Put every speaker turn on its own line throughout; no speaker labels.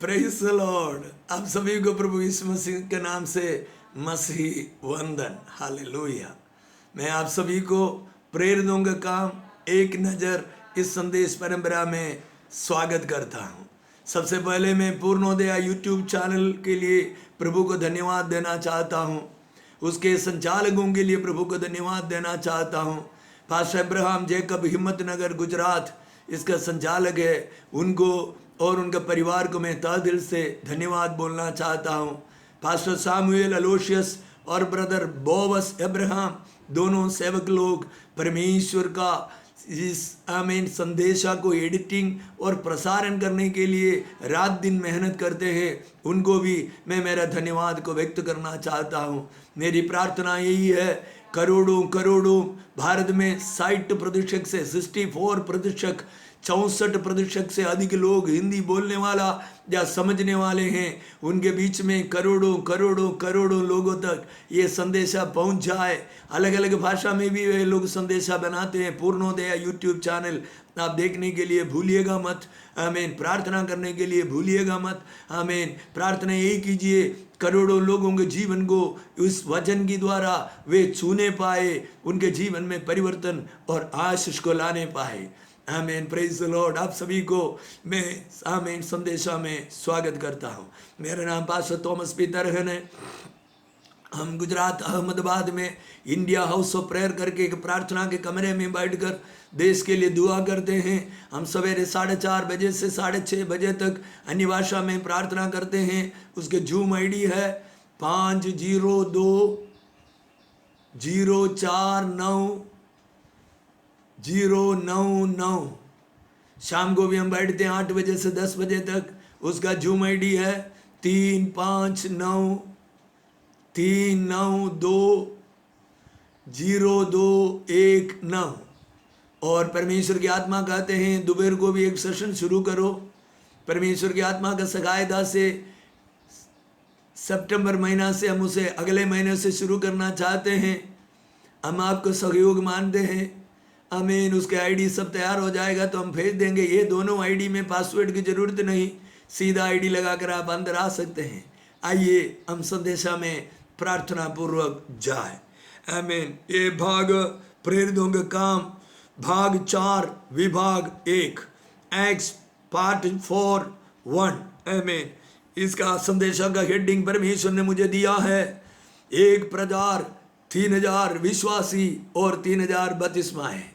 Praise the Lord. आप सभी को प्रभु यीशु मसीह के नाम से मसीह वंदन। हालेलुया। मैं आप सभी को प्रेरित दूंगा काम एक नज़र इस संदेश परंपरा में स्वागत करता हूं। सबसे पहले मैं पूर्णोदय यूट्यूब चैनल के लिए प्रभु को धन्यवाद देना चाहता हूं। उसके संचालकों के लिए प्रभु को धन्यवाद देना चाहता हूं। Pastor Abraham Jacob Himmatnagar Gujarat इसका संचालक है, उनको और उनके परिवार को मैं तहे दिल से धन्यवाद बोलना चाहता हूँ। पास्टर सामुएल अलोशियस और ब्रदर बोवस अब्राहम दोनों सेवक लोग परमेश्वर का इस आमीन संदेशा को एडिटिंग और प्रसारण करने के लिए रात दिन मेहनत करते हैं, उनको भी मैं मेरा धन्यवाद को व्यक्त करना चाहता हूँ। मेरी प्रार्थना यही है, करोड़ों भारत में 60% से 64% 64% से अधिक लोग हिंदी बोलने वाला या समझने वाले हैं। उनके बीच में करोड़ों लोगों तक ये संदेशा पहुंच जाए। अलग अलग भाषा में भी वे लोग संदेशा बनाते हैं। पूर्णोदय यूट्यूब चैनल आप देखने के लिए भूलिएगा मत। आमीन। प्रार्थना करने के लिए भूलिएगा मत। आमीन। प्रार्थना यही कीजिए, करोड़ों लोगों के जीवन को उस वचन की द्वारा वे छूने पाए, उनके जीवन में परिवर्तन और आशीष को लाने पाए। आमीन। Praise the Lord. आप सभी को मैं आमीन संदेशा में स्वागत करता हूं। मेरा नाम पास्टर थॉमस पीटरहन है। हम गुजरात अहमदाबाद में इंडिया हाउस ऑफ प्रेयर करके एक प्रार्थना के कमरे में बैठकर देश के लिए दुआ करते हैं। हम सवेरे 4:30 बजे से 6:30 बजे तक अन्य भाषा में प्रार्थना करते हैं। उसके जूम आईडी है 502049 शाम को भी हम बैठते हैं 8 बजे से 10 बजे तक। उसका जूम आईडी है 3593920219। और परमेश्वर की आत्मा कहते हैं दोपहर को भी एक सेशन शुरू करो। परमेश्वर की आत्मा का सहायता से सितंबर महीना से हम उसे अगले महीने से शुरू करना चाहते हैं। हम आपको सहयोग मानते हैं। आमीन। उसके आईडी सब तैयार हो जाएगा तो हम भेज देंगे। ये दोनों आईडी में पासवर्ड की जरूरत नहीं, सीधा आईडी लगाकर आप अंदर आ सकते हैं। आइए हम संदेशा में प्रार्थना पूर्वक जाए। आमीन। ये भाग प्रेरितों का काम भाग 4 विभाग 1 एक्स पार्ट 4:1। आमीन। इसका संदेशा का हेडिंग परमेश्वर ने मुझे दिया है, एक प्रचार 3000 विश्वासी और 3000 बपतिस्माएं।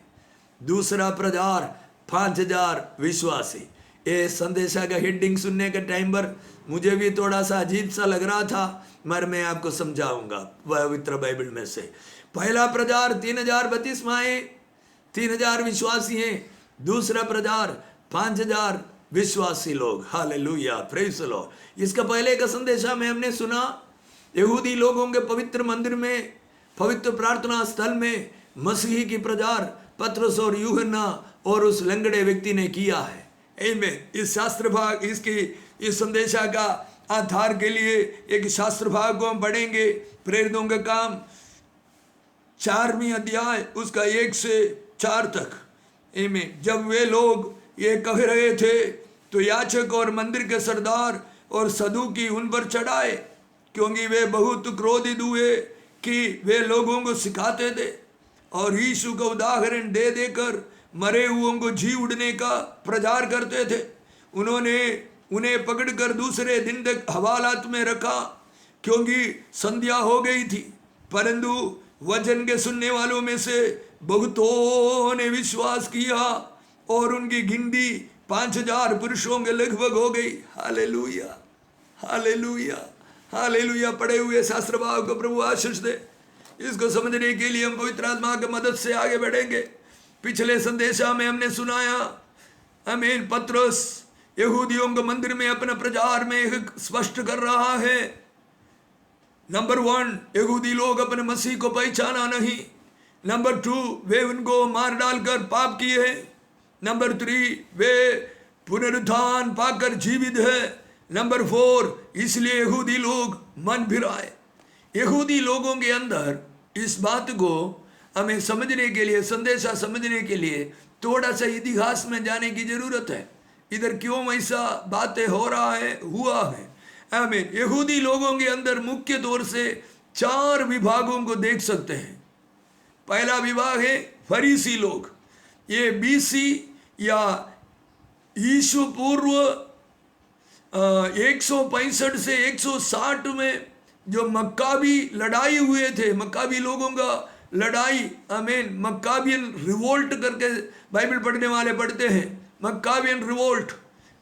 दूसरा प्रचार 5000 विश्वासी। ये संदेशा का हेडिंग सुनने के टाइम पर मुझे भी थोड़ा सा अजीब सा लग रहा था, मगर मैं आपको समझाऊंगा पवित्र बाइबल में से। पहला प्रचार 3000 बपतिस्माएं, 3000 विश्वासी हैं। दूसरा प्रचार 5000 विश्वासी लोग। हालेलुया। Praise the Lord. इसका पहले का संदेशा में हमने सुना, यहूदी लोगों के पवित्र मंदिर में, पवित्र प्रार्थना स्थल में मसीह की प्रचार पतरस और यूहन्ना और उस लंगड़े व्यक्ति ने किया है। आमीन। इस शास्त्र भाग इस संदेशा का आधार के लिए एक शास्त्र भाग को हम पढ़ेंगे। प्रेरितों का काम 4वीं अध्याय उसका 1 से 4 तक। आमीन। जब वे लोग ये कह रहे थे तो याजक और मंदिर के सरदार और सदूकी उन पर चढ़ाए, क्योंकि वे बहुत क्रोधित हुए कि वे लोगों को सिखाते थे और यीशु का उदाहरण दे देकर मरे हुओं को जी उड़ने का प्रचार करते थे। उन्होंने उन्हें पकड़कर दूसरे दिन तक हवालात में रखा, क्योंकि संध्या हो गई थी। परंतु वचन के सुनने वालों में से बहुतों ने विश्वास किया और उनकी गिनती 5000 पुरुषों के लगभग हो गई। Hallelujah, hallelujah, hallelujah. पढ़े हुए शास्त्र भाग को प्रभु आशीष दे। इसको समझने के लिए हम पवित्र आत्मा की मदद से आगे बढ़ेंगे। पिछले संदेशा में हमने सुनाया, आमीन, पतरस यहूदियों के मंदिर में अपना प्रचार में स्पष्ट कर रहा है। नंबर 1, यहूदी लोग अपने मसीह को पहचाना नहीं। नंबर 2, वे उनको मार डालकर पाप किए हैं। नंबर 3, वे पुनरुत्थान पाकर जीवित है। नंबर 4, इसलिए यहूदी लोग मन फिराए। यहूदी लोगों के अंदर इस बात को हमें समझने के लिए, संदेशा समझने के लिए थोड़ा सा इतिहास में जाने की जरूरत है। इधर क्यों ऐसा बातें हो रहा है, हुआ है। आमीन। यहूदी लोगों के अंदर मुख्य तौर से 4 विभागों को देख सकते हैं। पहला विभाग है फरीसी लोग। ये बीसी या ईसु पूर्व 165 से 160 में जो मक्काबी लड़ाई हुए थे, मक्काबी लोगों का लड़ाई, आमीन, मक्काबियन रिवोल्ट करके बाइबल पढ़ने वाले पढ़ते हैं, मक्काबियन रिवोल्ट,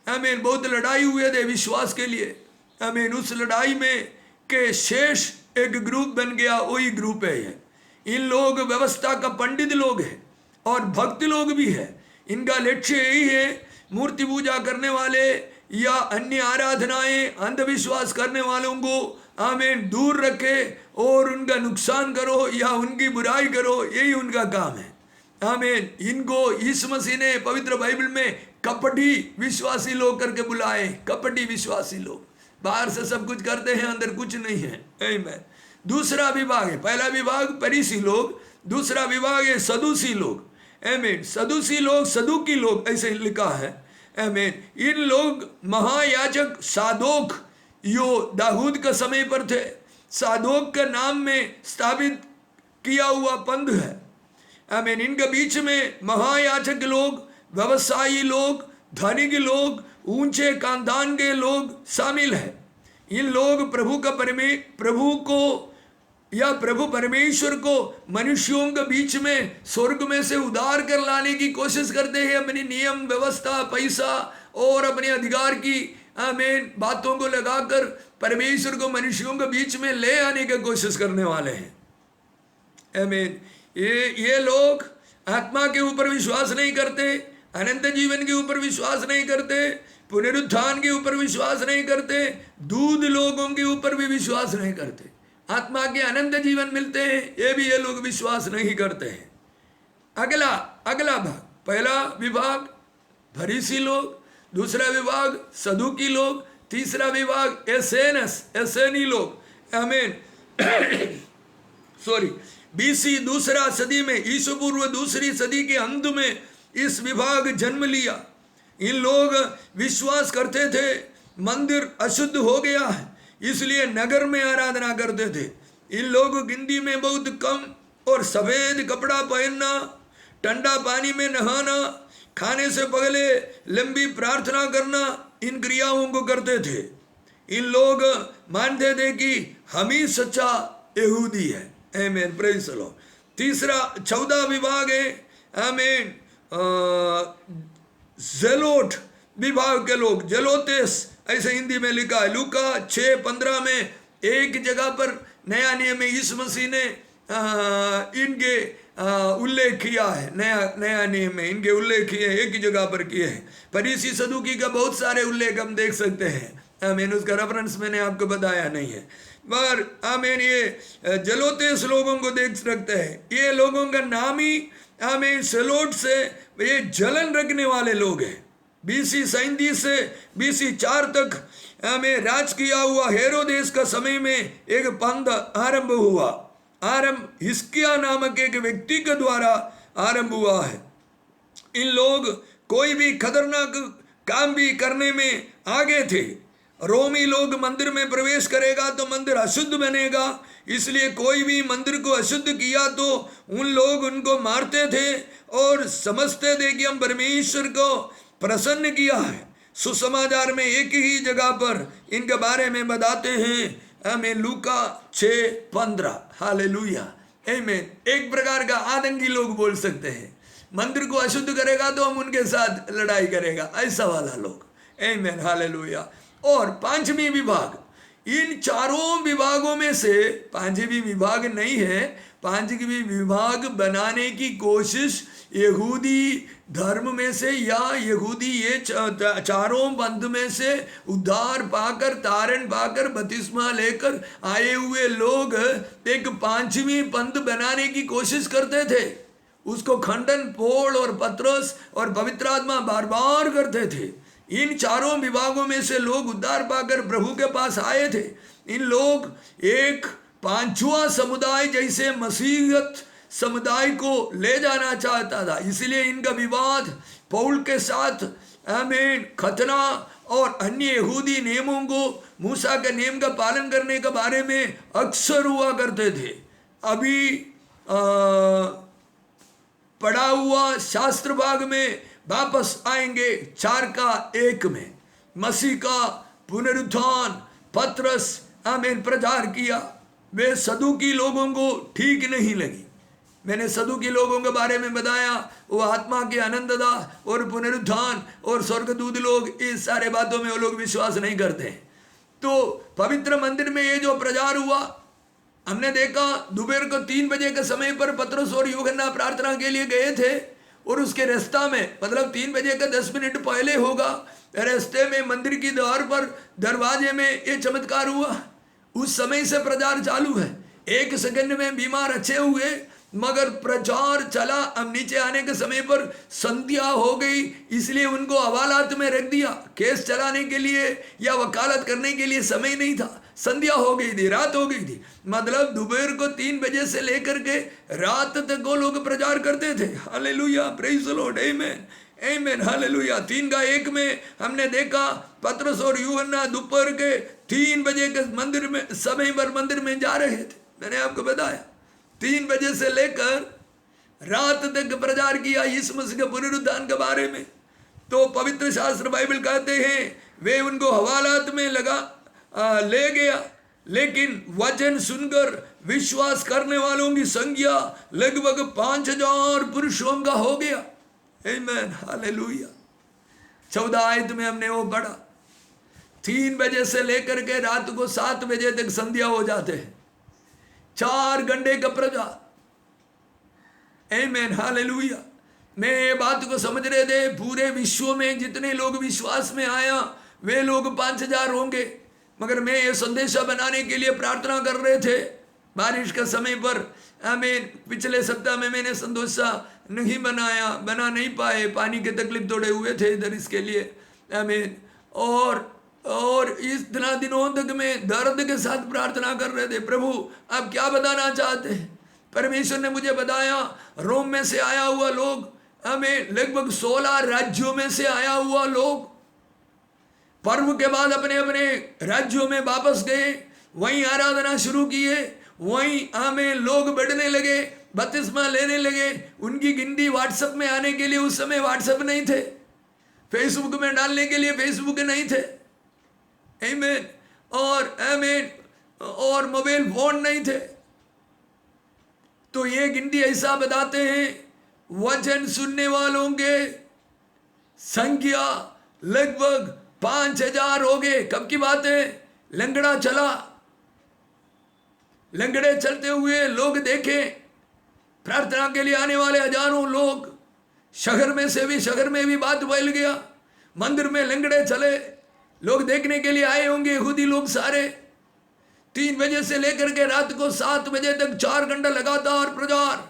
आमीन, बहुत लड़ाई हुए थे विश्वास के लिए, आमीन। उस लड़ाई में के शेष एक ग्रुप बन गया, वही ग्रुप है ये। इन लोग व्यवस्था का पंडित लोग हैं और भक्त लोग भी है। इनका लक्ष्य यही है, मूर्ति पूजा करने वाले या अन्य आराधनाएं, अंधविश्वास करने वालों को आमीन दूर रखे और उनका नुकसान करो या उनकी बुराई करो, यही उनका काम है। आमीन। इनको यीशु मसीह ने पवित्र बाइबल में कपटी विश्वासी लोग करके बुलाए। कपटी विश्वासी लोग बाहर से सब कुछ करते हैं, अंदर कुछ नहीं है। आमीन। दूसरा विभाग है, पहला विभाग फरीसी लोग, दूसरा विभाग है सदूसी लोग। आमीन। सदूसी लोग, सदुकी लोग ऐसे लिखा है। आमीन। इन लोग महायाजक सादोक, यो दाऊद का समय पर थे, सादोक के नाम में स्थापित किया हुआ पंथ है। आमीन। इनके बीच में महायाजक लोग, व्यवसायी लोग, धनिक लोग, ऊंचे खानदान के लोग शामिल है। इन लोग प्रभु को या प्रभु परमेश्वर को मनुष्यों के बीच में स्वर्ग में से उधार कर लाने की कोशिश करते हैं। अपनी नियम व्यवस्था, पैसा और अपने अधिकार की आमीन बातों को लगाकर परमेश्वर को मनुष्यों के बीच में ले आने की कोशिश करने वाले हैं। आमीन। ये लोग आत्मा के ऊपर विश्वास नहीं करते, अनंत जीवन के ऊपर विश्वास नहीं करते, पुनरुत्थान के ऊपर विश्वास नहीं करते, दूध लोगों के ऊपर भी विश्वास नहीं करते। आत्मा के अनंत जीवन मिलते हैं, ये भी ये लोग विश्वास नहीं करते हैं। अगला भाग, पहला विभाग फरीसी लोग, दूसरा विभाग सदुकी लोग, तीसरा विभाग एसेनी लोग। आमीन। सॉरी, बीसी दूसरा सदी में, ईसु पूर्व दूसरी सदी के अंत में इस विभाग जन्म लिया। इन लोग विश्वास करते थे मंदिर अशुद्ध हो गया है, इसलिए नगर में आराधना करते थे। इन लोग गिनती में बहुत कम और सफेद कपड़ा पहनना, ठंडा पानी में नहाना, खाने से पहले लंबी प्रार्थना करना, इन क्रियाओं को करते थे। इन लोग मानते थे कि हम ही सच्चा यहूदी है। आमीन। Praise the Lord. तीसरा 14 विभाग है, आमीन, जेलोट विभाग के लोग, जेलोतेस ऐसे हिंदी में लिखा है। लूका 6:15 में एक जगह पर नया नियम में यीशु मसीह ने इनके उल्लेख किया है। नया नियम में इनके उल्लेख किए, एक ही जगह पर किए हैं। फरीसी सदुकी का बहुत सारे उल्लेख हम देख सकते हैं। आमीन। उसका रेफरेंस मैंने आपको बताया नहीं है, पर आमीन ये जलोतेस लोगों को देख सकते हैं। ये लोगों का नाम ही आमीन सेलोट से, ये जलन रखने वाले लोग हैं। BC 37 से BC 4 तक में राज किया हुआ हेरोदेस का समय में एक पंथ आरंभ हुआ। आरंभ हिस्किया नामक एक व्यक्ति के द्वारा आरंभ हुआ है। इन लोग कोई भी खतरनाक काम भी करने में आगे थे। रोमी लोग मंदिर में प्रवेश करेगा तो मंदिर अशुद्ध बनेगा, इसलिए कोई भी मंदिर को अशुद्ध किया तो उन लोग उनको मारते थे और समझते थे कि हम परमेश्वर को प्रसन्न किया है। सुसमाचार में एक ही जगह पर इनके बारे में बताते हैं, हमें लूका 6:15। हालेलुया, आमीन। एक प्रकार का आतंकी लोग बोल सकते हैं, मंदिर को अशुद्ध करेगा तो हम उनके साथ लड़ाई करेगा, ऐसा वाला लोग। आमीन, हालेलुया। और पांचवी विभाग, इन चारों विभागों में से पांचवी विभाग नहीं है, पांचवी विभाग बनाने की कोशिश यहूदी धर्म में से या यहूदी ये चारों पंथ में से उद्धार पाकर, तारण पाकर, बपतिस्मा लेकर आए हुए लोग एक पांचवी पंथ बनाने की कोशिश करते थे। उसको खंडन पौल और पतरस और पवित्र आत्मा बार बार करते थे। इन चारों विभागों में से लोग उद्धार पाकर प्रभु के पास आए थे। इन लोग एक पांचवा समुदाय जैसे मसीहत समुदाय को ले जाना चाहता था, इसलिए इनका विवाद पौल के साथ आमीन, खतना और अन्य यहूदी नियमों को, मूसा के नियम का पालन करने के बारे में अक्सर हुआ करते थे। अभी पढ़ा हुआ शास्त्र भाग में वापस आएंगे 4:1 में। मसीह का पुनरुत्थान पतरस आमीन प्रचार किया। वे सदूकी लोगों को ठीक नहीं लगी। मैंने सदूकी लोगों के बारे में बताया, वो आत्मा की अनंतता और पुनरुत्थान और स्वर्गदूत लोग, इस सारे बातों में वो लोग विश्वास नहीं करते। तो पवित्र मंदिर में ये जो प्रचार हुआ, हमने देखा दोपहर को 3 बजे के समय पर पतरस और यूहन्ना प्रार्थना के लिए गए थे, और उसके रास्ता में, मतलब 3 बजे का 10 मिनट पहले होगा, रास्ते में मंदिर की द्वार पर दरवाजे में ये चमत्कार हुआ। उस समय से प्रचार चालू है। 1 सेकंड में बीमार अच्छे हुए, मगर प्रचार चला। अब नीचे आने के समय पर संध्या हो गई, इसलिए उनको हवालात में रख दिया। केस चलाने के लिए या वकालत करने के लिए समय नहीं था। संध्या हो गई थी, रात हो गई थी। मतलब दोपहर को 3 बजे से लेकर के रात तक वो लोग प्रचार करते थे। Hallelujah, praise the Lord, amen, amen, hallelujah. 3:1 में हमने देखा पतरस और यूहन्ना दोपहर के 3 बजे के मंदिर में, समय पर मंदिर में जा रहे थे। मैंने आपको बताया 3 बजे से लेकर रात तक प्रचार किया यीशु मसीह के पुनरुत्थान के बारे में। तो पवित्र शास्त्र बाइबल कहते हैं वे उनको हवालात में ले गया, लेकिन वचन सुनकर विश्वास करने वालों की संख्या लगभग 5000 पुरुषों का हो गया। आमीन, हालेलुया। 14 आयत में हमने वो पढ़ा, 3 बजे से लेकर के रात को 7 बजे तक संध्या हो जाते हैं। 4 घंटे का प्रचार। आमीन, हालेलुया। मैं ये बात को समझ रहे थे, पूरे विश्व में जितने लोग विश्वास में आया वे लोग 5000 होंगे। मगर मैं ये संदेशा बनाने के लिए प्रार्थना कर रहे थे बारिश का समय पर। आमीन, पिछले सप्ताह में मैंने संदेशा नहीं बना नहीं पाए, पानी के तकलीफ थोड़े हुए थे इधर, इसके लिए। आमीन। और इतना दिनों तक मैं दर्द के साथ प्रार्थना कर रहे थे, प्रभु आप क्या बताना चाहते हैं। परमेश्वर ने मुझे बताया, रोम में से आया हुआ लोग, हमें लगभग 16 राज्यों में से आया हुआ लोग पर्व के बाद अपने अपने राज्यों में वापस गए, वहीं आराधना शुरू किए, वहीं हमें लोग बढ़ने लगे, बपतिस्मा लेने लगे। उनकी गिनती व्हाट्सएप में आने के लिए, उस समय व्हाट्सएप नहीं थे, फेसबुक में डालने के लिए फेसबुक नहीं थे, आमीन, और मोबाइल फोन नहीं थे। तो ये गिनती ऐसा बताते हैं, वचन सुनने वालों के संख्या लगभग 5000 हो गए। कब की बात है, लंगड़ा चला, लंगड़े चलते हुए लोग देखे, प्रार्थना के लिए आने वाले हजारों लोग, शहर में भी बात फैल गया। मंदिर में लंगड़े चले, लोग देखने के लिए आए होंगे, यहूदी लोग सारे। 3 बजे से लेकर के रात को 7 बजे तक 4 घंटा लगातार प्रचार।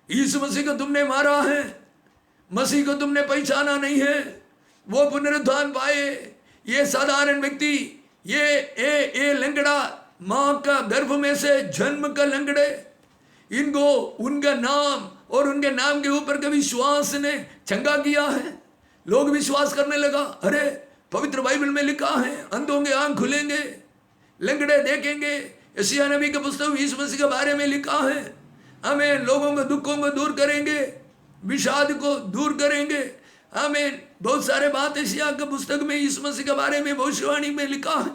यीशु मसीह को तुमने मारा है, मसीह को तुमने पहचाना नहीं है, वो पुनरुत्थान पाए। ये साधारण व्यक्ति, ये लंगड़ा, माँ का गर्भ में से जन्म का लंगड़े, इनको उनका नाम और उनके नाम के ऊपर के विश्वास ने चंगा किया है। लोग विश्वास करने लगा, अरे पवित्र बाइबल में लिखा है अंधों के आंख खुलेंगे, लंगड़े देखेंगे। यशायाह नबी के पुस्तक यीशु मसीह के बारे में लिखा है, हमें लोगों के दुखों को दूर करेंगे, विषाद को दूर करेंगे। हमें बहुत सारे बात यशायाह के पुस्तक में यीशु मसीह के बारे में भविष्यवाणी में लिखा है।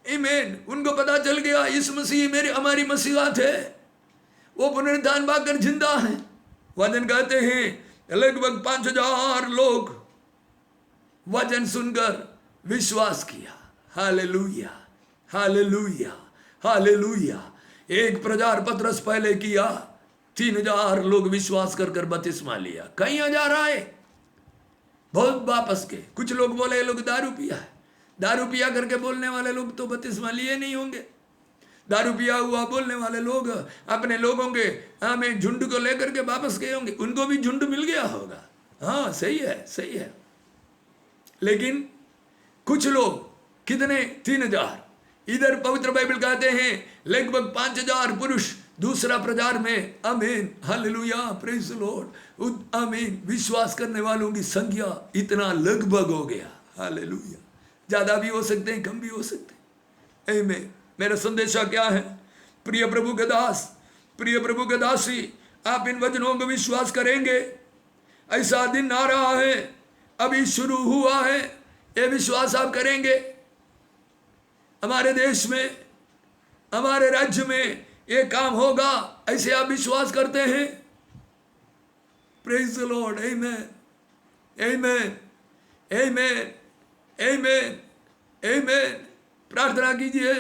आमीन। उनको पता चल गया यीशु मसीह हमारी मसीहात है, वो पुनरुत्थान पाकर जिंदा है। वचन कहते हैं लगभग 5000 लोग वचन सुनकर विश्वास किया। Hallelujah, hallelujah, hallelujah. एक प्रचार पतरस पहले किया, 3000 लोग विश्वास कर बपतिस्मा लिया। कई हजार आए, बहुत वापस के। कुछ लोग बोले लोग दारू पिया है, दारू पिया करके बोलने वाले लोग तो बपतिस्मा लिए नहीं होंगे। दारू पिया हुआ बोलने वाले लोग अपने लोगों के हमें झुंड को लेकर के वापस गए होंगे, उनको भी झुंड मिल गया होगा। हाँ, सही है, सही है। लेकिन कुछ लोग, कितने, 3000। इधर पवित्र बाइबल कहते हैं लगभग 5000 पुरुष दूसरा प्रचार में आमीन हालेलुया प्रेज द लॉर्ड आमीन विश्वास करने वालों की संख्या इतना लगभग हो गया हालेलुया। ज्यादा भी हो सकते हैं, कम भी हो सकते हैं। आमीन। मेरा संदेशा क्या है? प्रिय प्रभु के दास, प्रिय प्रभु के दासी, आप इन वचनों को विश्वास करेंगे? ऐसा दिन आ रहा है, अभी शुरू हुआ है, ये विश्वास आप करेंगे? हमारे देश में, हमारे राज्य में ये काम होगा, ऐसे आप विश्वास करते हैं? प्रेज द लॉर्ड आमेन आमेन आमेन आमेन आमेन। प्रार्थना कीजिए,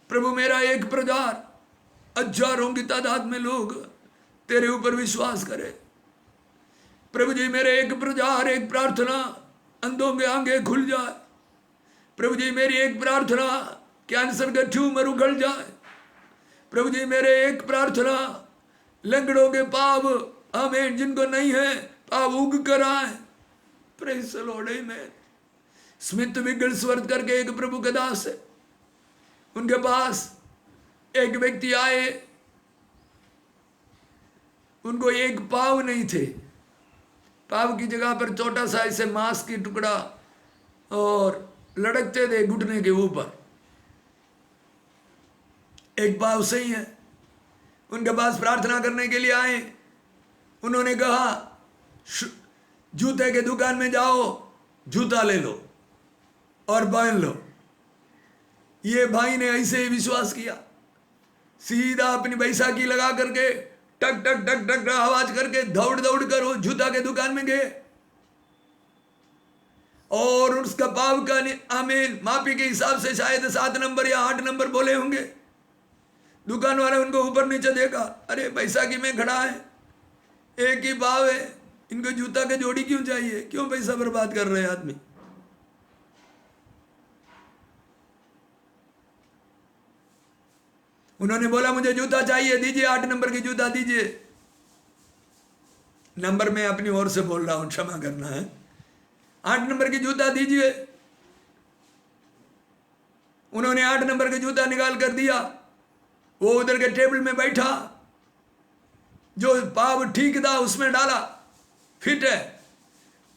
प्रभु मेरा एक प्रचार हजारों की तादाद में लोग तेरे ऊपर विश्वास करें। प्रभु जी मेरे एक प्रचार, एक प्रार्थना अंधों के आंखें खुल जाए। प्रभु जी मेरी एक प्रार्थना कैंसर का ट्यूमर उखड़ जाए। प्रभु जी मेरे एक प्रार्थना लंगड़ों के पाप आमीन जिनको नहीं है पाप उग कर आए। प्रेज द लॉर्ड आमीन। स्मिथ विगलस्वर्थ करके एक प्रभु के दास है, उनके पास एक व्यक्ति आए, उनको एक पाव नहीं थे, पाव की जगह पर छोटा सा ऐसे मांस की टुकड़ा और लटकते थे घुटने के ऊपर, एक पाव सही है। उनके पास प्रार्थना करने के लिए आए। उन्होंने कहा जूते के दुकान में जाओ, जूता ले लो और पहन लो। ये भाई ने ऐसे ही विश्वास किया, सीधा अपनी बैसाखी लगा करके टक टक टक टक आवाज करके दौड़ दौड़ कर वो जूता के दुकान में गए और उसका पाव का आमीन मापी के हिसाब से शायद 7 नंबर या 8 नंबर बोले होंगे। दुकान वाले उनको ऊपर नीचे देखा, अरे बैसाखी में खड़ा है, एक ही पाव है, इनको जूता के जोड़ी क्यों चाहिए, क्यों पैसा बर्बाद कर रहे हैं आदमी। उन्होंने बोला मुझे जूता चाहिए, दीजिए 8 नंबर की जूता दीजिए। नंबर में अपनी ओर से बोल रहा हूं, क्षमा करना है। 8 नंबर की जूता दीजिए। उन्होंने 8 नंबर का जूता निकाल कर दिया। वो उधर के टेबल में बैठा, जो पाव ठीक था उसमें डाला, फिट है।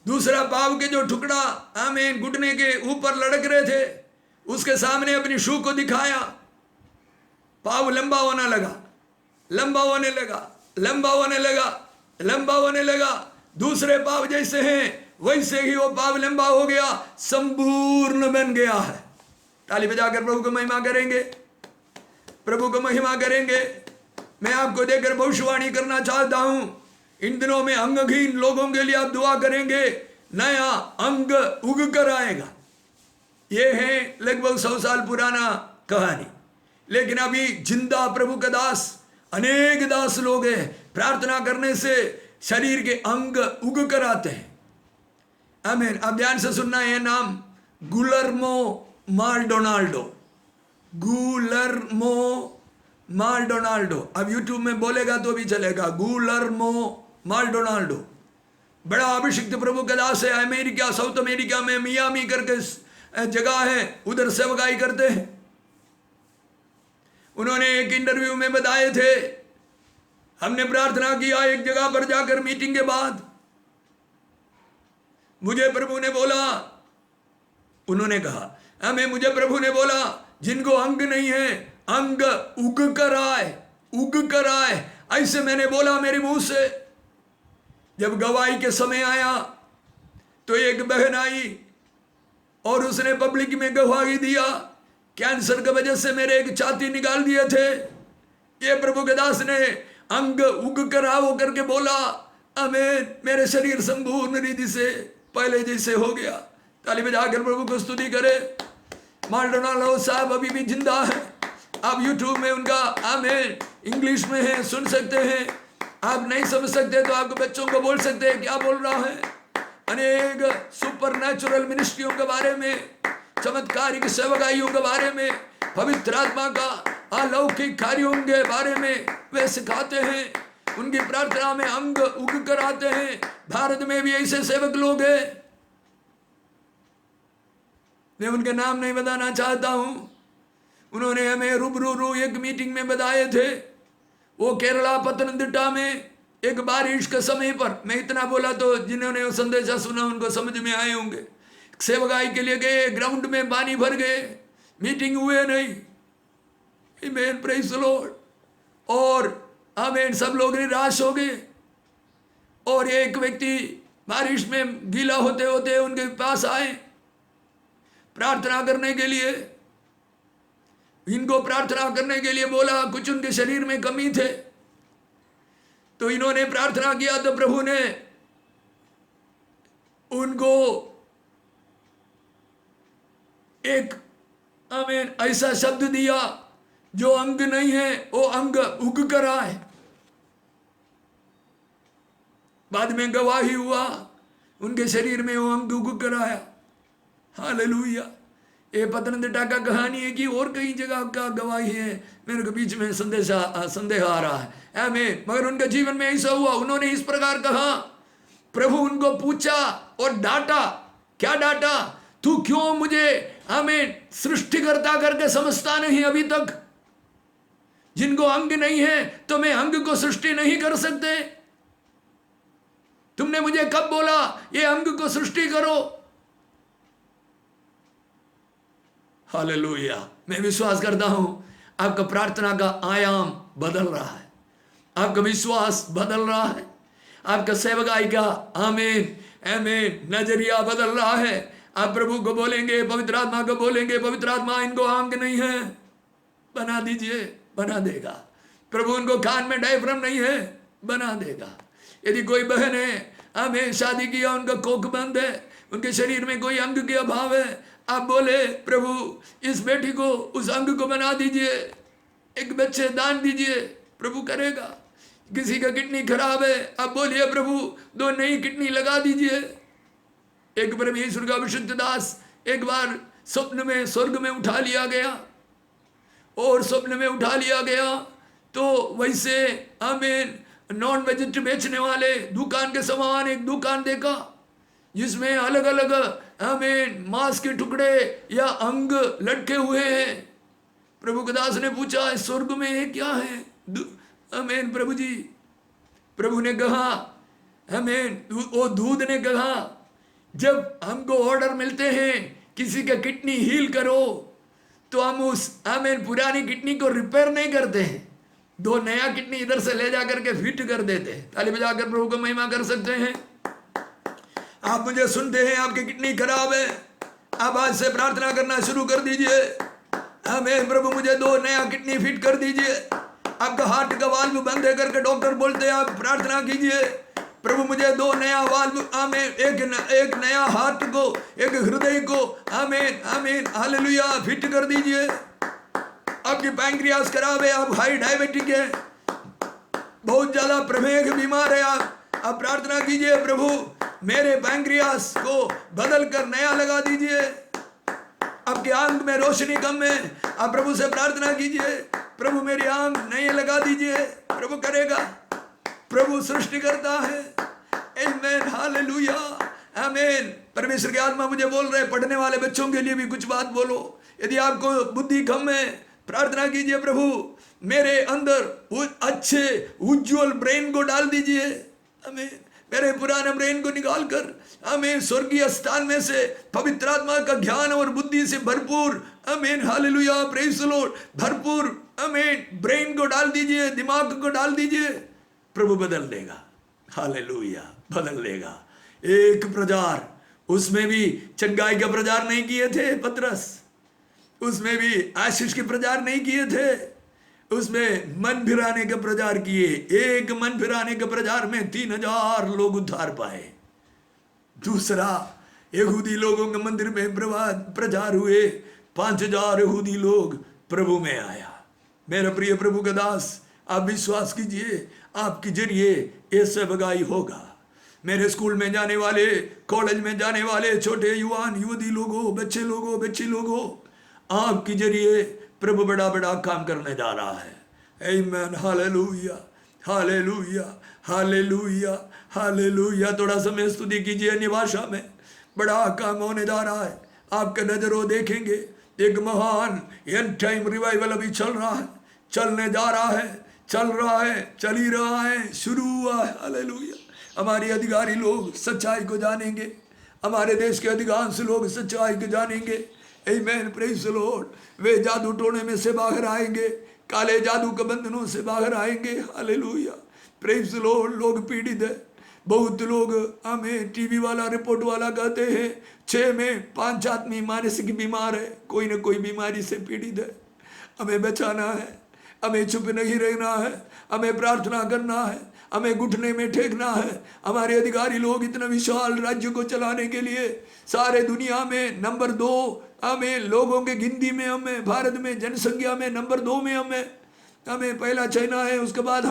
दूसरा पाव के जो टुकड़ा आमीन घुटने के ऊपर लटक रहे थे, उसके सामने अपनी शू को दिखाया। पाव लंबा होने लगा, लंबा होने लगा, लंबा होने लगा, लंबा होने लगा। दूसरे पाव जैसे हैं वैसे ही वो पाव लंबा हो गया, संपूर्ण बन गया है। ताली बजाकर प्रभु को महिमा करेंगे, प्रभु को महिमा करेंगे। मैं आपको देकर भविष्यवाणी करना चाहता हूं, इन दिनों में अंगहीन लोगों के लिए आप दुआ करेंगे, नया अंग उग कर आएगा। ये है लगभग 100 साल पुराना कहानी, लेकिन अभी जिंदा प्रभु का दास, अनेक दास लोग हैं, प्रार्थना करने से शरीर के अंग उग कर आते हैं। आमीन। अब ध्यान से सुनना है नाम, गुलर्मो माल्डोनाल्डो, गुलर्मो माल्डोनाल्डो। अब यूट्यूब में बोलेगा तो भी चलेगा, गुलर्मो माल्डोनाल्डो। बड़ा अभिषिक्त प्रभु का दास है। अमेरिका, साउथ अमेरिका में मियामी करके जगह है, उधर सेवकाई करते हैं। उन्होंने एक इंटरव्यू में बताए थे, हमने प्रार्थना किया एक जगह पर जाकर मीटिंग के बाद, मुझे प्रभु ने बोला, उन्होंने कहा हमें, मुझे प्रभु ने बोला जिनको अंग नहीं है अंग उग कर आए, उग कर आए। ऐसे मैंने बोला मेरे मुंह से। जब गवाही के समय आया तो एक बहन आई और उसने पब्लिक में गवाही दिया, कैंसर की वजह से मेरे एक छाती निकाल दिए थे, ये प्रभु के दास ने अंग उग कर आओ करके बोला, आमीन, मेरे शरीर संपूर्ण रीति से पहले जैसे हो गया। ताली बजाकर प्रभु को स्तुति करे। माल्डोनाल्डो साहब अभी भी जिंदा है। आप यूट्यूब में उनका आमीन इंग्लिश में है, सुन सकते हैं। आप नहीं समझ सकते तो आपके बच्चों को बोल सकते हैं क्या बोल रहा है। अनेक सुपर नेचुरल मिनिस्ट्रियों के बारे में, चमत्कारिक सेवकाइयों के बारे में, पवित्र आत्मा का अलौकिक कार्यों के बारे में वे सिखाते हैं। उनकी प्रार्थना में अंग उग कर आते हैं। भारत में भी ऐसे सेवक लोग हैं, मैं उनके नाम नहीं बताना चाहता हूं। उन्होंने हमें रूबरू एक मीटिंग में बताए थे। वो केरला पतनमतिट्टा में एक बारिश के समय पर, मैं इतना बोला तो जिन्होंने वो संदेशा सुना उनको समझ में आए होंगे, सेवकाई के लिए गए, ग्राउंड में पानी भर गए, मीटिंग हुए नहीं, आमीन, प्रेज़ द लॉर्ड, और आमीन, सब लोग निराश हो गए। और एक व्यक्ति बारिश में गीला होते होते उनके पास आए प्रार्थना करने के लिए, इनको प्रार्थना करने के लिए बोला, कुछ उनके शरीर में कमी थे, तो इन्होंने प्रार्थना किया तो प्रभु ने उनको एक आमीन ऐसा शब्द दिया, जो अंग नहीं है वो अंग उग कर आए। बाद में गवाही हुआ, उनके शरीर में वो अंग उग कर आया। हालेलुया। ये पतनमतिट्टा का कहानी है कि और कई जगह का गवाही है, मेरे को बीच में संदेह आ रहा है, आमीन। मगर उनके जीवन में ऐसा हुआ, उन्होंने इस प्रकार कहा, प्रभु उनको पूछा और डांटा। क्या डांटा? तू क्यों मुझे आमीन सृष्टिकर्ता करके समझता नहीं अभी तक? जिनको अंग नहीं है तो मैं अंग को सृष्टि नहीं कर सकते? तुमने मुझे कब बोला ये अंग को सृष्टि करो? हालेलुया। मैं विश्वास करता हूं आपका प्रार्थना का आयाम बदल रहा है, आपका विश्वास बदल रहा है, आपका सेवकाई का आमीन आमीन नजरिया बदल रहा है। आप प्रभु को बोलेंगे, पवित्र आत्मा को बोलेंगे, पवित्र आत्मा इनको अंग नहीं है, बना दीजिए, बना देगा। प्रभु उनको कान में डायफ्राम नहीं है, बना देगा। यदि कोई बहन है, हमें शादी किया, उनका कोख बंद है, उनके शरीर में कोई अंग के अभाव है, आप बोले प्रभु इस बेटी को, उस अंग को बना दीजिए, एक बच्चे दान दीजिए, प्रभु करेगा। किसी का किडनी खराब है, आप बोलिए प्रभु 2 नई किडनी लगा दीजिए। एक परमेश्वर का विशुद्ध दास एक बार स्वप्न में स्वर्ग में उठा लिया गया, और स्वप्न में उठा लिया गया तो वैसे आमीन नॉन वेजिट बेचने वाले दुकान के समान एक दुकान देखा, जिसमें अलग अलग आमीन मांस के टुकड़े या अंग लटके हुए हैं। प्रभु के दास ने पूछा, स्वर्ग में ये क्या है? आमीन प्रभु जी। प्रभु ने कहा, आमीन, वो दूध ने कहा, जब हमको ऑर्डर मिलते हैं किसी का किडनी हील करो, तो हम उस आमीन पुरानी किडनी को रिपेयर नहीं करते हैं, 2 नया किडनी इधर से ले जा करके फिट कर देते हैं। ताली बजाकर प्रभु को महिमा कर सकते हैं। आप मुझे सुनते हैं, आपकी किडनी खराब है, आप आज से प्रार्थना करना शुरू कर दीजिए, आमीन प्रभु मुझे 2 नया किडनी फिट कर दीजिए। आपका हार्ट का वाल्व बंद है करके डॉक्टर बोलते हैं, आप प्रार्थना कीजिए, प्रभु मुझे 2 नया वाल्व, आमीन, एक नया हार्ट को, एक हृदय को, आमीन आमीन हालेलुया फिट कर दीजिए। आपकी पैंक्रियास खराब है, आप हाई डायबिटिक है, बहुत ज्यादा प्रमेह बीमार है, आप प्रार्थना कीजिए, प्रभु मेरे पैंक्रियास को बदल कर नया लगा दीजिए। आपके आंख में रोशनी कम है, आप प्रभु से प्रार्थना कीजिए, प्रभु मेरी आंख नए लगा दीजिए, प्रभु करेगा। प्रभु सृष्टि करता है। आमीन हालेलुया आमीन। परमेश्वर की आत्मा मुझे बोल रहे, पढ़ने वाले बच्चों के लिए भी कुछ बात बोलो। यदि आपको बुद्धि कम है, प्रार्थना कीजिए, प्रभु मेरे अंदर अच्छे उज्जवल ब्रेन को डाल दीजिए। आमीन। मेरे पुराने ब्रेन को निकाल कर आमीन स्वर्गीय स्थान में से पवित्र आत्मा का ज्ञान और बुद्धि से भरपूर, आमीन हालेलुया प्रेज़ द लॉर्ड, भरपूर आमीन ब्रेन को डाल दीजिए, दिमाग को डाल दीजिए। प्रभु बदल देगा, हालेलुया बदल देगा। एक प्रचार, उसमें भी चंगाई का प्रचार नहीं किए थे पतरस, उसमें भी आशीष के प्रचार नहीं किए थे, उसमें मन फिराने का प्रचार किए। एक मन फिराने के प्रचार में 3000 लोग उद्धार पाए। दूसरा, यहूदी लोगों के मंदिर में प्रचार हुए, 5000 यहूदी लोग प्रभु में आया। मेरे प्रिय प्रभु के दास, आप विश्वास कीजिए, आपके जरिए ये सेवकाई होगा। मेरे स्कूल में जाने वाले, कॉलेज में जाने वाले छोटे युवान युवती लोगों, बच्चे लोगों, आपके जरिए प्रभु बड़ा बड़ा काम करने जा रहा है। आमीन हालेलुया हालेलुया हालेलुया हालेलुया। थोड़ा समय स्तुति कीजिए अन्य भाषा में, बड़ा काम होने जा रहा है। आपके नजरों देखेंगे, एक महान एंड टाइम रिवाइवल अभी चल रहा है, चलने जा रहा है, चल रहा है, चल ही रहा है, शुरू हुआ है। हालेलुया। हमारे अधिकारी लोग सच्चाई को जानेंगे, हमारे देश के अधिकांश लोग सच्चाई को जानेंगे। आमीन, प्रेज़ द लॉर्ड। वे जादू टोने में से बाहर आएंगे, काले जादू के बंधनों से बाहर आएंगे। Hallelujah, praise the Lord. लोग पीड़ित है, बहुत लोग हमें टीवी वाला रिपोर्ट वाला कहते हैं 6 में 5 आदमी मानसिक बीमार है, कोई ना कोई बीमारी से पीड़ित है। हमें बचाना है, हमें चुप नहीं रहना है, हमें प्रार्थना करना है, हमें घुटने में टेकना है। हमारे अधिकारी लोग इतना विशाल राज्य को चलाने के लिए सारे दुनिया में नंबर 2 हमें लोगों के गिनती में, हमें भारत में जनसंख्या में नंबर 2 में हमें पहला चाइना है, उसके बाद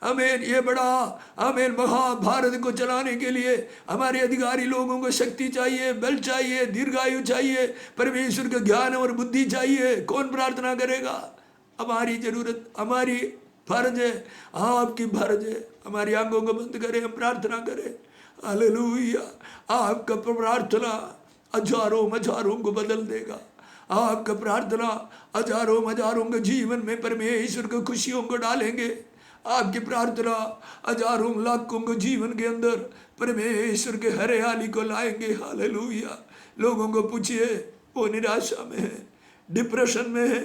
हमें ये बड़ा हमें महाभारत को चलाने के लिए हमारे अधिकारी लोगों को शक्ति चाहिए, बल चाहिए, दीर्घायु चाहिए, परमेश्वर का ज्ञान और बुद्धि चाहिए। कौन प्रार्थना करेगा? हमारी जरूरत, हमारी फर्ज है, आपकी फर्ज है। हमारी आंखों को बंद करें, हम प्रार्थना करें। हालेलुया। आपका प्रार्थना हजारों को बदल देगा। आपका प्रार्थना हजारों के जीवन में परमेश्वर की खुशियों को डालेंगे। आपकी प्रार्थना हजारों लाखों को जीवन के अंदर परमेश्वर के हरियाली को लाएंगे। हालेलुया। लोगों को पूछिए, वो निराशा में है, डिप्रेशन में है,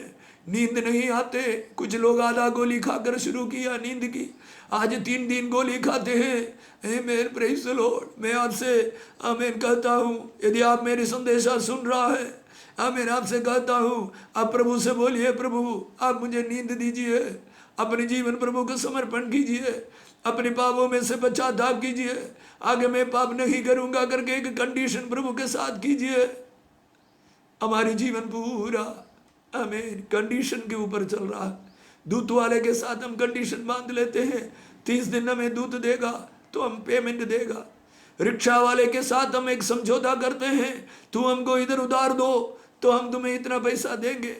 नींद नहीं आते। कुछ लोग आधा गोली खाकर शुरू किया नींद की, आज 3 दिन गोली खाते हैं। आमीन, प्रेज़ द लॉर्ड। मैं आपसे आमीन कहता हूँ, यदि आप मेरी संदेशा सुन रहा है, आमीन, आपसे कहता हूँ, आप प्रभु से बोलिए, प्रभु आप मुझे नींद दीजिए। अपने जीवन प्रभु को समर्पण कीजिए, अपने पापों में से पश्चाताप कीजिए, आगे मैं पाप नहीं करूँगा करके एक कंडीशन प्रभु के साथ कीजिए। हमारी जीवन पूरा आमीन कंडीशन के ऊपर चल रहा है। दूत वाले के साथ हम कंडीशन बांध लेते हैं, 30 दिन हमें दूत देगा तो हम पेमेंट देगा। रिक्शा वाले के साथ हम एक समझौता करते हैं, तू हमको इधर उधार दो तो हम तुम्हें इतना पैसा देंगे।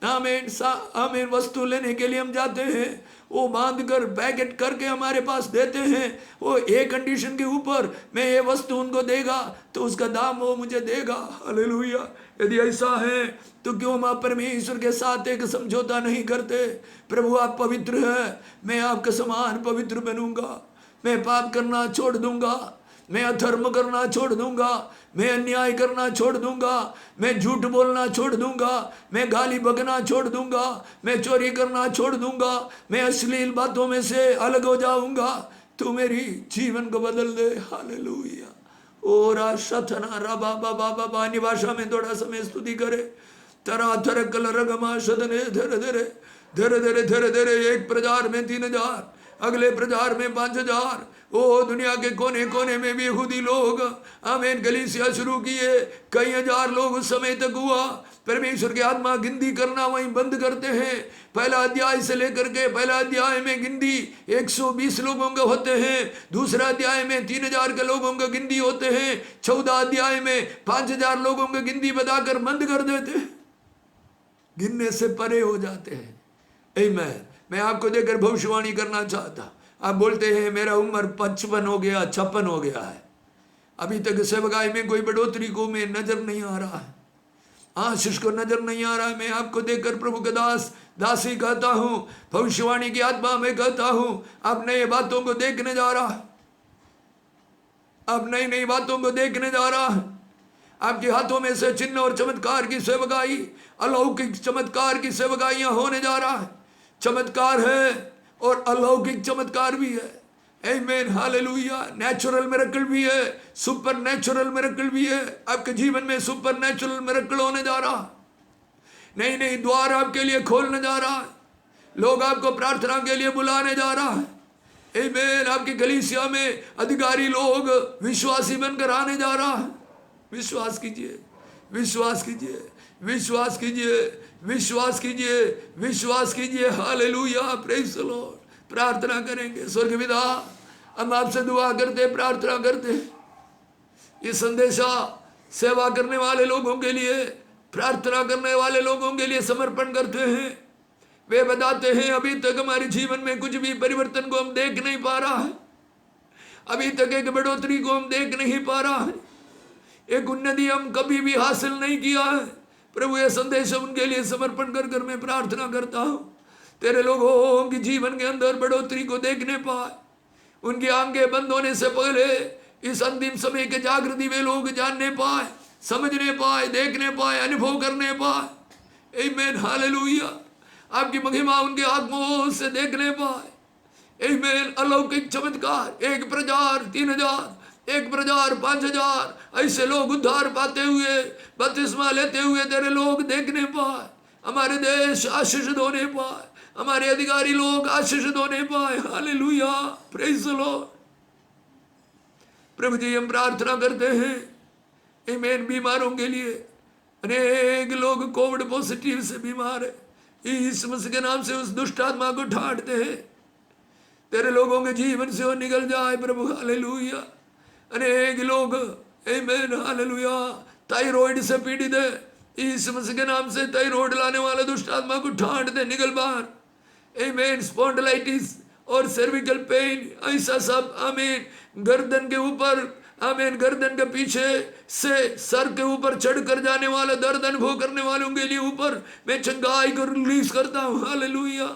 आमीन, वस्तु लेने के लिए हम जाते हैं, वो बांध कर पैकेट करके हमारे पास देते हैं। वो एक कंडीशन के ऊपर, मैं ये वस्तु उनको देगा तो उसका दाम वो मुझे देगा। हालेलुया। यदि ऐसा है तो क्यों हम आप परमेश्वर के साथ एक समझौता नहीं करते? प्रभु आप पवित्र है, मैं आपके समान पवित्र बनूंगा, मैं पाप करना छोड़ दूंगा, मैं अधर्म करना छोड़ दूंगा, मैं अन्याय करना छोड़ दूंगा, मैं झूठ बोलना छोड़ दूंगा, मैं गाली बकना छोड़ दूंगा, मैं चोरी करना छोड़ दूंगा, मैं अश्लील बातों में से अलग हो जाऊंगा। तू मेरी जीवन को बदल दे। हालेलुया। ओरा शथना रबा बाबा बाबा भाषा में थोड़ा समय स्तुति करे। तरा थर कल रगमा शतने धरे धरे धरे धरे धरे धरे। एक प्रचार में 3000, अगले प्रचार में 5000। ओ दुनिया के कोने कोने में भी यहूदी लोग आमीन कलीसिया शुरू किए, कई हजार लोग उस समय तक हुआ। परमेश्वर की आत्मा गिनती करना वहीं बंद करते हैं। पहला अध्याय से लेकर के, पहला अध्याय में गिनती 120 लोगों के होते हैं, दूसरा अध्याय में 3000 के लोगों के गिनती होते हैं, 14 अध्याय में 5000 लोगों के गिनती बताकर बंद कर देते हैं, गिनने से परे हो जाते हैं। आमीन। मैं आपको देखकर भविष्यवाणी करना चाहता। आप बोलते हैं मेरा उम्र 55 हो गया, 56 हो गया है, अभी तक सेवकाई में कोई बढ़ोतरी को में नजर नहीं आ रहा है, आशीष को नजर नहीं आ रहा है। मैं आपको देखकर प्रभु के दासी कहता हूँ, भविष्यवाणी की आत्मा में कहता हूँ, आप नई बातों को देखने जा रहा है, आप नई बातों को देखने जा रहा है। आपके हाथों में से चिन्ह और चमत्कार की सेवकाई, अलौकिक चमत्कार की सेवकाइयां होने जा रहा है। चमत्कार है और अलौकिक चमत्कार भी है। आमीन, हालेलुया। नेचुरल मिरेकल भी है, सुपर नेचुरल मिरेकल भी है। आपके जीवन में सुपर नेचुरल मिरेकल होने जा रहा है। नई द्वार आपके लिए खोलने जा रहा है। लोग आपको प्रार्थना के लिए बुलाने जा रहा है। आमीन। आपकी कलीसिया में अधिकारी लोग विश्वासी बनकर आने जा रहा है। विश्वास कीजिए, विश्वास कीजिए, विश्वास कीजिए, विश्वास कीजिए, विश्वास कीजिए। Hallelujah, praise the Lord. प्रार्थना करेंगे। स्वर्गीय पिता, हम आपसे दुआ करते, प्रार्थना करते, ये संदेशा सेवा करने वाले लोगों के लिए, प्रार्थना करने वाले लोगों के लिए समर्पण करते हैं। वे बताते हैं अभी तक हमारे जीवन में कुछ भी परिवर्तन को हम देख नहीं पा रहा है, अभी तक एक बढ़ोतरी को हम देख नहीं पा रहा है, एक उन्नति हम कभी भी हासिल नहीं किया है। प्रभु ये संदेश उनके लिए समर्पण कर मैं प्रार्थना करता हूँ, तेरे लोगों की जीवन के अंदर बढ़ोतरी को देखने पाए, उनकी आंखें बंद होने से पहले इस अंतिम समय के जागृति में लोग जानने पाए, समझने पाए, देखने पाए, अनुभव करने पाए। आमीन, हालेलुया। आपकी महिमा उनके आत्माओं से देखने पाए। आमीन। अलौकिक चमत्कार, 1,000, 3,000, 1,000, 5,000 ऐसे लोग उद्धार पाते हुए, बपतिस्मा लेते हुए तेरे लोग देखने पाए। हमारे देश आशीषित होने पाए, हमारे अधिकारी लोग आशीषित होने पाए। Hallelujah, praise the Lord. प्रभु जी, हम प्रार्थना करते हैं आमीन बीमारों के लिए। अनेक लोग कोविड पॉजिटिव से बीमार है, यीशु मसीह के नाम से उस दुष्ट आत्मा को ठाड़ते हैं, तेरे लोगों के जीवन से वो निकल जाए प्रभु। हालेलुया। अनेक लोग आमीन, हालेलुया, थायराइड से पीड़ित है, यीशु मसीह के नाम से थायराइड लाने वाले दुष्ट आत्मा को ठाड़ दे, निकल बाहर। आमीन। स्पॉन्डिलाइटिस और सर्विकल पेन, ऐसा सब आमीन गर्दन के ऊपर, आमीन गर्दन के पीछे से सर के ऊपर चढ़ कर जाने वाले दर्द अनुभव करने वालों के लिए ऊपर मैं चंगाई को रिलीज करता हूँ। हालेलुया,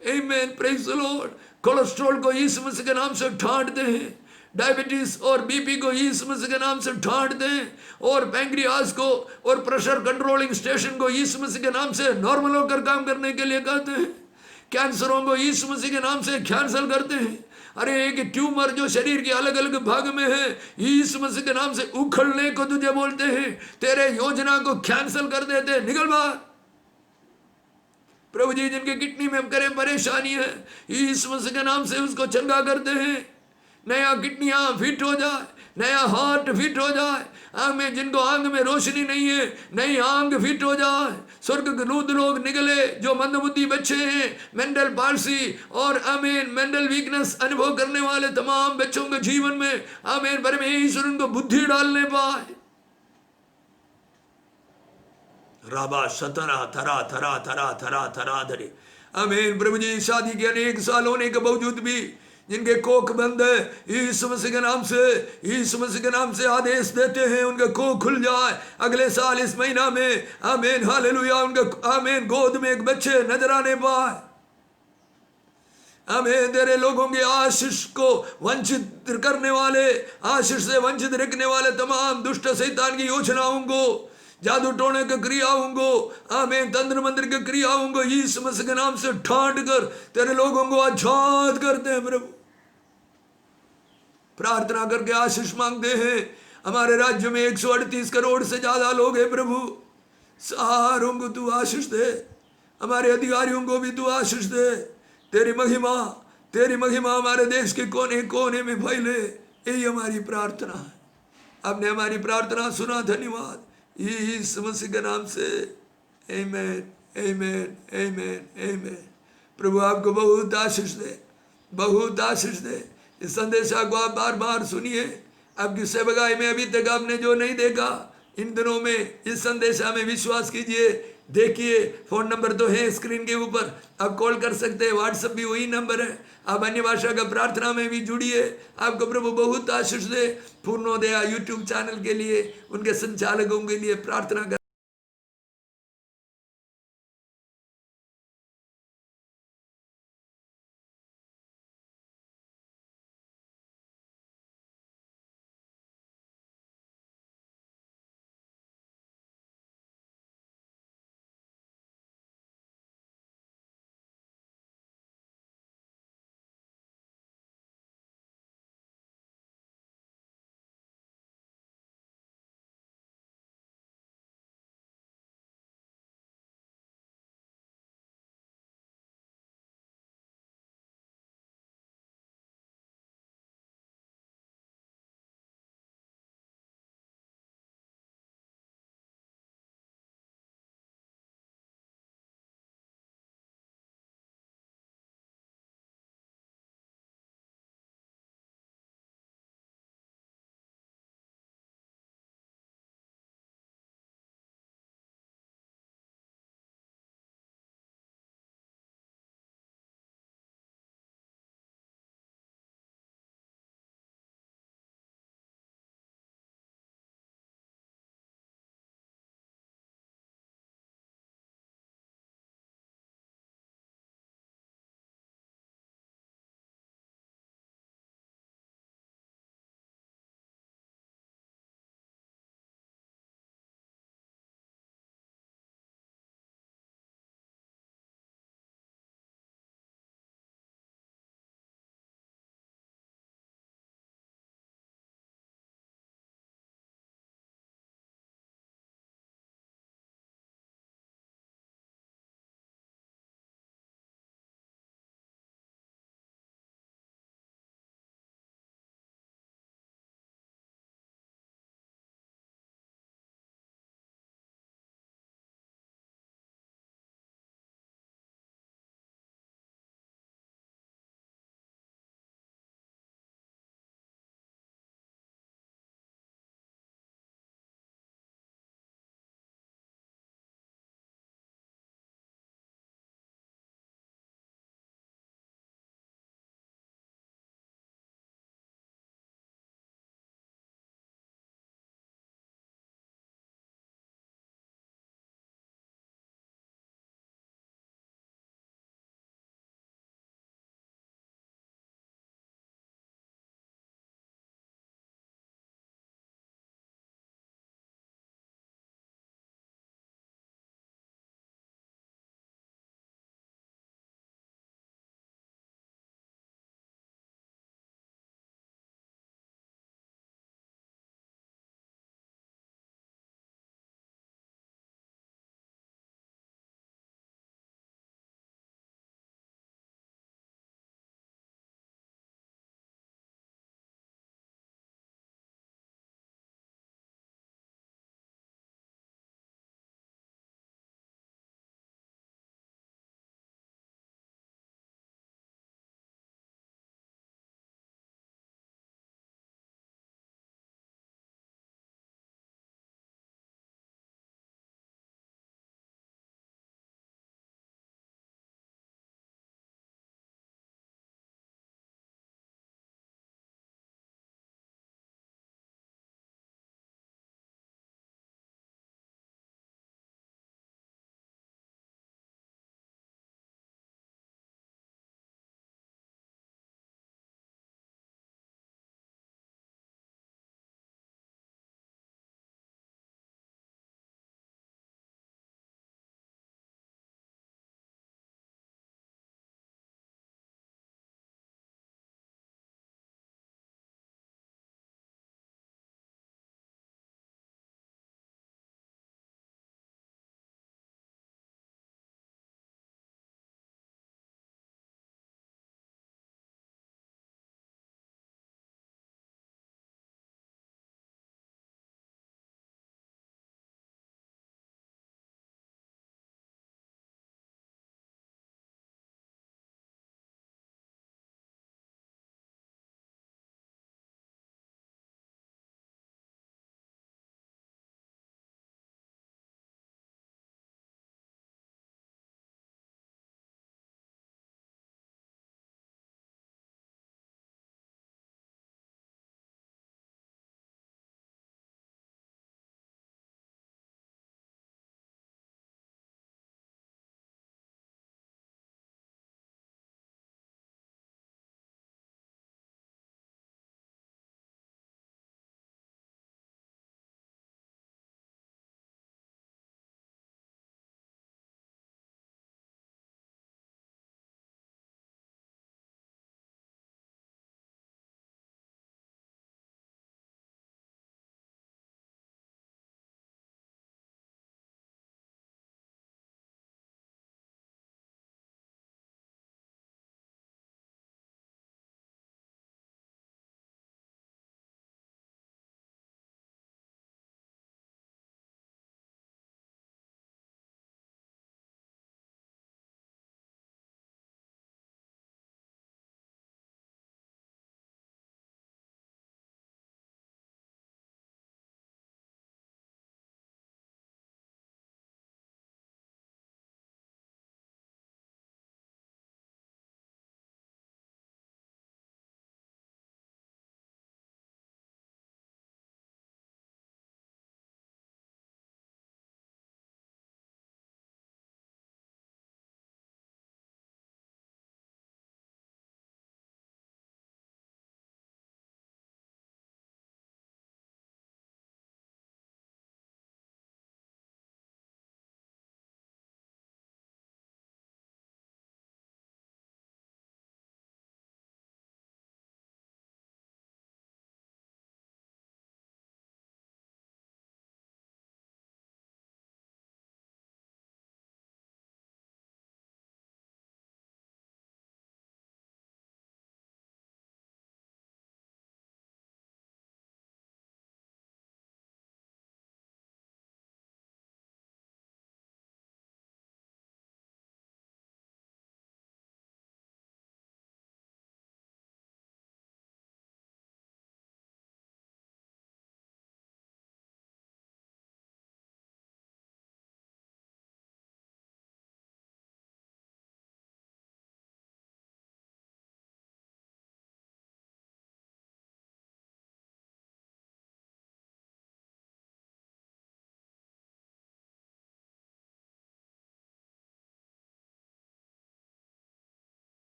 आमीन, प्रेज द लॉर्ड। कोलेस्ट्रॉल को यीशु मसीह के नाम से ठाड़ते हैं, डायबिटीज और बीपी को यीशु मसीह के नाम से ठाड़ दें, और पैंक्रियास को और प्रेशर कंट्रोलिंग स्टेशन को यीशु मसीह के नाम से नॉर्मल होकर काम करने के लिए कहते हैं। कैंसरों को यीशु मसीह के नाम से कैंसल करते हैं। अरे एक ट्यूमर जो शरीर के अलग अलग भाग में है, यीशु मसीह के नाम से उखड़ने को तुझे बोलते हैं, तेरे योजना को कैंसल कर देते हैं, निकल बाहर। प्रभु जी, जिनके किडनी में करे परेशानी है, यीशु मसीह के नाम से उसको चंगा करते हैं, नया किडनियां फिट हो जाए, नया हार्ट फिट हो जाए। आमीन। जिनको आंग में रोशनी नहीं है, नई आंग फिट हो जाए। स्वर्ग के दूत लोग निकले, जो मंदबुद्धि बच्चे हैं, मेंटल पार्सी और आमीन मेंटल वीकनेस अनुभव करने वाले तमाम बच्चों के जीवन में आमीन परमेश्वर उनको बुद्धि डालने पाए। राबा शतरा थरा थरा थरा थरा थरा धरे। आमीन। प्रभु जी, शादी के अनेक साल होने के बावजूद भी जिनके कोख बंद है, यीशु मसीह के नाम से, यीशु मसीह के नाम से आदेश देते हैं उनके कोख खुल जाए अगले साल इस महीना में। आमीन, हालेलुया। उनके आमीन गोद में एक बच्चे नजर आने पाए। आमीन। तेरे लोगों के आशीष को वंचित करने वाले, आशीष से वंचित रखने वाले तमाम दुष्ट शैतान की योजनाओं को, जादू टोने के क्रियाओं को, आमीन तंत्र मंत्र के क्रियाओं को यीशु मसीह के नाम से ठाट कर तेरे लोगों को आजाद करते हैं। प्रभु, प्रार्थना करके आशीष मांगते हैं। हमारे राज्य में 138 करोड़ से ज्यादा लोग हैं प्रभु, सारों को तू आशीष दे, हमारे अधिकारियों को भी तू आशीष दे। तेरी महिमा, तेरी महिमा हमारे देश के कोने कोने में फैले, यही हमारी प्रार्थना है। आपने हमारी प्रार्थना सुना, धन्यवाद यीशु मसीह के नाम से। आमीन, आमीन, आमीन, आमीन। प्रभु आपको बहुत आशीष दे, बहुत आशीष दे। इस संदेशा को आप बार बार सुनिए। आपकी सेवकाई में अभी तक आपने जो नहीं देखा, इन दिनों में इस संदेशा में विश्वास कीजिए, देखिए। फोन नंबर तो है स्क्रीन के ऊपर, आप कॉल कर सकते हैं, व्हाट्सएप भी वही नंबर है। आप अन्य भाषा का प्रार्थना में भी जुड़िए। आपको प्रभु बहुत आशीष दे। पूर्णोदया यूट्यूब चैनल के लिए, उनके संचालकों के लिए प्रार्थना कर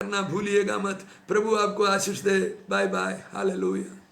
करना भूलिएगा मत। प्रभु आपको आशीष दे। Bye bye. हालेलुया।